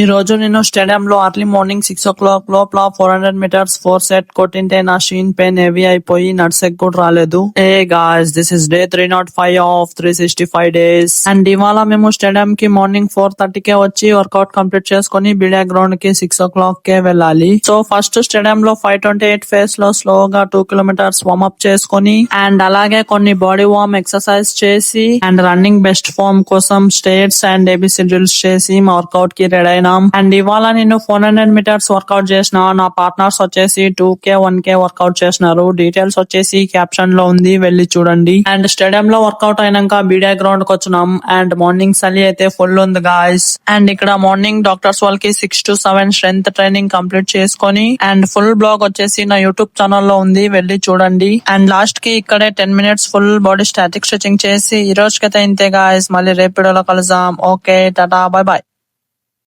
ఈ రోజు నేను స్టేడియం లో ఎర్లీ మార్నింగ్ 6 o'clock లోపల 400 meters 4 set కొట్టింటే నా షీన్ పెయిన్ హెవీ అయిపోయి నడ్సెక్ కూడా రాలేదు. Hey guys, this is day 305 of 365 days and ఇవాళ మేము స్టేడియం కి మార్నింగ్ 4:30 కే వచ్చి వర్కౌట్ కంప్లీట్ చేసుకుని బిడియా గ్రౌండ్ కి 6 o'clock కే వెళ్ళాలి. సో ఫస్ట్ స్టేడియం లో 528 ఫేస్ లో స్లోగా 2 kilometers వార్మ్ అప్ చేసుకుని అండ్ అలాగే కొన్ని బాడీ వార్మ్ ఎక్సర్సైజ్ చేసి అండ్ రన్నింగ్ బెస్ట్ ఫార్మ్ కోసం స్టేట్స్ అండ్ ఏబిసి డ్రిల్స్ చేసి మా వర్కౌట్ కి రెడీ అయినాం. అండ్ ఇవాళ నేను 400 meters వర్కౌట్ చేసిన. నా పార్ట్నర్స్ వచ్చేసి 2K 1K వర్కౌట్ చేసినారు. డీటెయిల్స్ వచ్చేసి క్యాప్షన్ లో ఉంది, వెళ్ళి చూడండి. అండ్ స్టేడియం లో వర్కౌట్ అయినాక బీడియా గ్రౌండ్ కి వచ్చినాం అండ్ మార్నింగ్ చలి అయితే ఫుల్ ఉంది గాయస్. అండ్ ఇక్కడ మార్నింగ్ డాక్టర్స్ వాళ్ళకి 6 to 7 స్ట్రెంత్ ట్రైనింగ్ కంప్లీట్ చేసుకొని అండ్ ఫుల్ బ్లాగ్ వచ్చేసి నా యూట్యూబ్ ఛానల్ లో ఉంది, వెళ్ళి చూడండి. అండ్ లాస్ట్ కి ఇక్కడే 10 minutes full body static stretching చేసి ఈ రోజుకైతే ఇంతే గాయస్. మళ్ళీ రేపు వీడియోలో కలుద్దాం. Okay, Tata, by by.